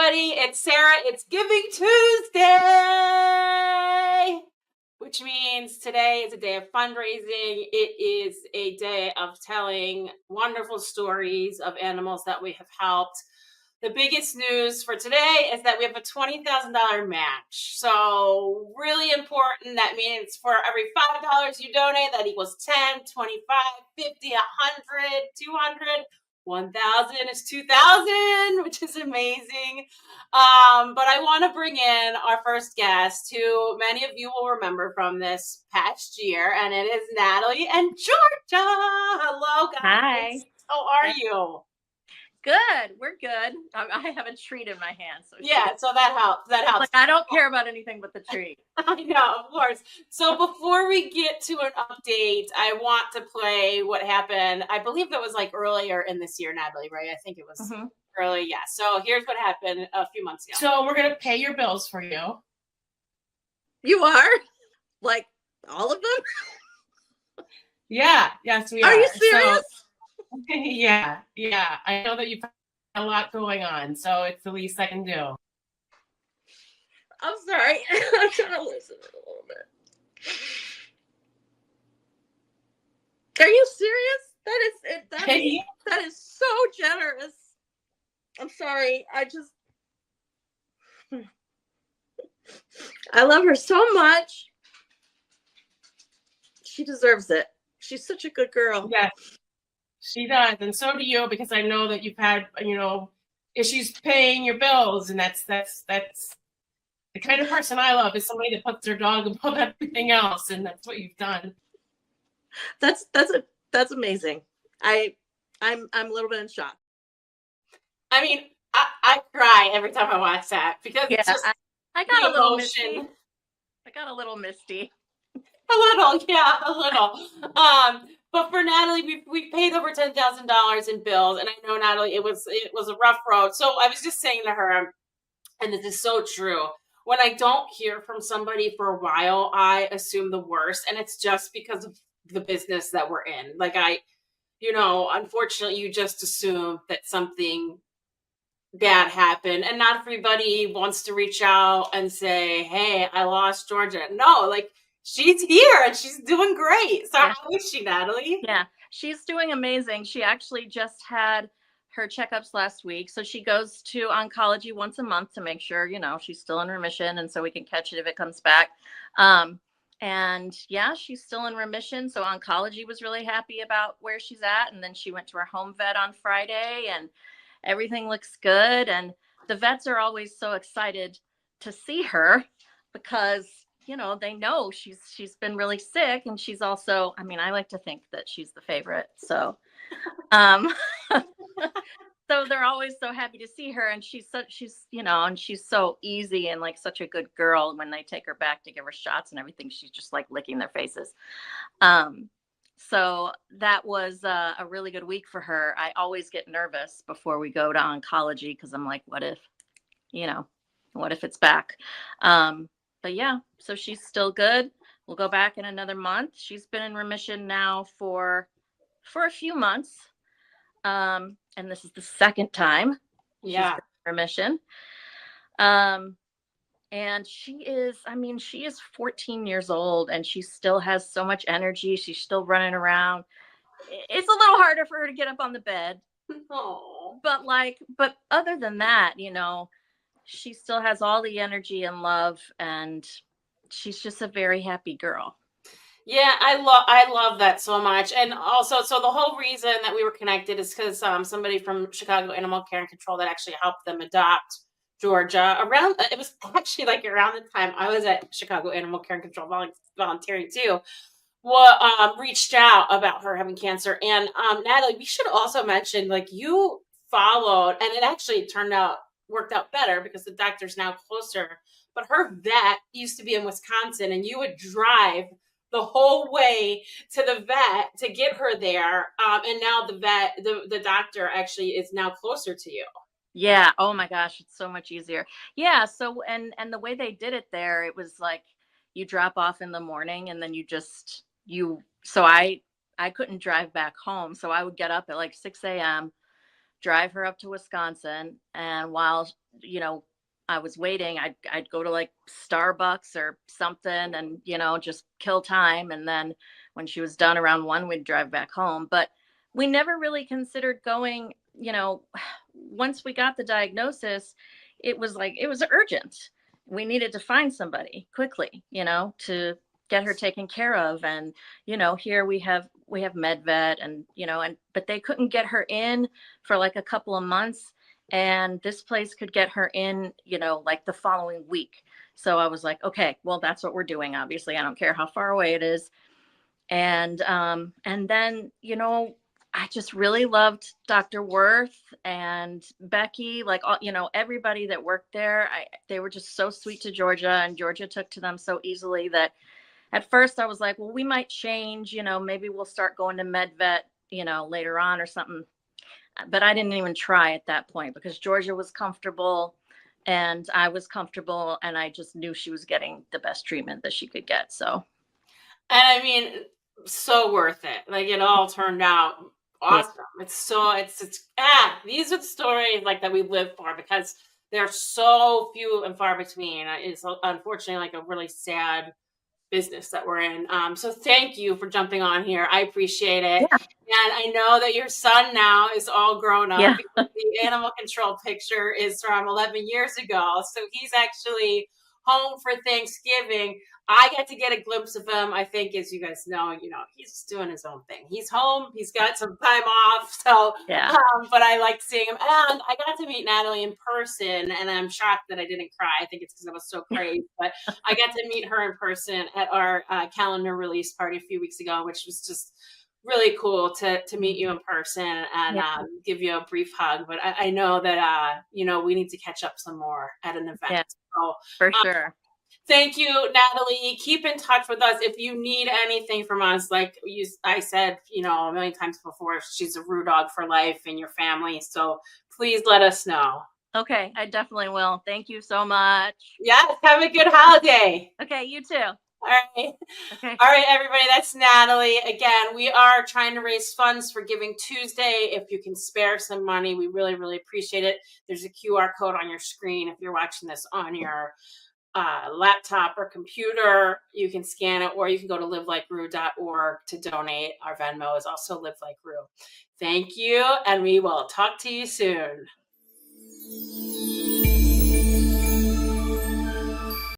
everybody. It's Sarah. It's Giving Tuesday, which means today is a day of fundraising. It is a day of telling wonderful stories of animals that we have helped. The biggest news for today is that we have a $20,000 match. So really important. That means for every $5 you donate, that equals 10, 25, 50, 100, 200. 1,000 is 2,000, which is amazing. But I want to bring in our first guest, who many of you will remember from this past year, and it is Natalie and Georgia. Hello, guys. Hi. How are you? Good. We're good. I have a treat in my hand. So Yeah, so that helps. That helps. like, I don't care about anything but the treat. I know, of course. So before we get to an update, I want to play what happened. I believe it was like earlier in this year, Natalie, right? I think it was early. Yeah. So here's what happened a few months ago. So we're going to pay your bills for you. You are? Like all of them? Yeah. Yes, we are. Are you serious? So, yeah. I know that you've got a lot going on, so it's the least I can do. I'm sorry. I'm trying to listen a little bit. Are you serious? That is it. That is so generous. I'm sorry. I love her so much. She deserves it. She's such a good girl. Yes, she does. And so do you, because I know that you've had, issues paying your bills. And that's the kind of person I love, is somebody that puts their dog above everything else. And that's what you've done. That's amazing. I'm a little bit in shock. I mean, I cry every time I watch that, because it's just I got a little misty. I got a little misty. A little. But for Natalie, we paid over $10,000 in bills, and I know, Natalie, it was a rough road. So I was just saying to her, and this is so true, when I don't hear from somebody for a while, I assume the worst, and it's just because of the business that we're in. Like, unfortunately, you just assume that something bad happened, and not everybody wants to reach out and say, "Hey, I lost Georgia." No, like, she's here and she's doing great. So how is she, Natalie? Yeah, she's doing amazing. She actually just had her checkups last week. So she goes to oncology once a month to make sure, she's still in remission, and so we can catch it if it comes back. And yeah, she's still in remission. So oncology was really happy about where she's at. And then she went to her home vet on Friday, and everything looks good. And the vets are always so excited to see her, because they know she's been really sick, and she's also, I like to think that she's the favorite. So, so they're always so happy to see her, and she's so easy and like such a good girl. When they take her back to give her shots and everything, she's just like licking their faces. So that was a really good week for her. I always get nervous before we go to oncology, because I'm like, what if it's back? But yeah, so she's still good. We'll go back in another month. She's been in remission now for a few months. And this is the second time she's been in remission. And she is 14 years old, and she still has so much energy. She's still running around. It's a little harder for her to get up on the bed. Oh. But other than that, she still has all the energy and love, and she's just a very happy girl. Yeah, I love that so much. And also, so the whole reason that we were connected is because somebody from Chicago Animal Care and Control that actually helped them adopt Georgia it was actually like around the time I was at Chicago Animal Care and Control volunteering too, reached out about her having cancer. And Natalie, we should also mention, like, you followed, and it actually worked out better because the doctor's now closer. But her vet used to be in Wisconsin, and you would drive the whole way to the vet to get her there. And now the doctor actually is now closer to you. Yeah. Oh my gosh, it's so much easier. Yeah. So, and the way they did it there, it was like you drop off in the morning, and then so I couldn't drive back home. So I would get up at like 6 a.m., drive her up to Wisconsin. And while, you know, I was waiting, I'd go to like Starbucks or something and, you know, just kill time. And then when she was done around 1, we'd drive back home. But we never really considered going, you know, once we got the diagnosis, it was like, it was urgent. We needed to find somebody quickly, you know, to get her taken care of. And, you know, here we have MedVet and, you know, but they couldn't get her in for like a couple of months. And this place could get her in, you know, like the following week. So I was like, okay, well, that's what we're doing. Obviously, I don't care how far away it is. And then, you know, I just really loved Dr. Worth and Becky, like all, you know, everybody that worked there. They were just so sweet to Georgia, and Georgia took to them so easily that at first I was like, well, we might change, you know, maybe we'll start going to MedVet, you know, later on or something. But I didn't even try at that point because Georgia was comfortable and I was comfortable, and I just knew she was getting the best treatment that she could get. So, And I mean, so worth it. Like it all turned out yeah. awesome. These are the stories like that we live for because they're so few and far between. It's unfortunately like a really sad business that we're in. So thank you for jumping on here. I appreciate it. Yeah. And I know that your son now is all grown up Yeah. because the animal control picture is from 11 years ago. So he's actually home for Thanksgiving. I get to get a glimpse of him. I think, as you guys know, he's just doing his own thing. He's home. He's got some time off. So, Yeah. but I like seeing him. And I got to meet Natalie in person, and I'm shocked that I didn't cry. I think it's because I was so crazy. But I got to meet her in person at our calendar release party a few weeks ago, which was just really cool to meet you in person and give you a brief hug. But I know that we need to catch up some more at an event. Yeah, so, for sure. Thank you, Natalie. Keep in touch with us if you need anything from us. Like I said, a million times before, she's a Roo Dog for life in your family. So please let us know. Okay, I definitely will. Thank you so much. Yes, have a good holiday. Okay, you too. All right. Okay. All right, everybody. That's Natalie. Again, we are trying to raise funds for Giving Tuesday. If you can spare some money, we really, really appreciate it. There's a QR code on your screen. If you're watching this on your laptop or computer, you can scan it, or you can go to livelikeRoo.org to donate. Our Venmo is also Live Like Roo. Thank you, and we will talk to you soon.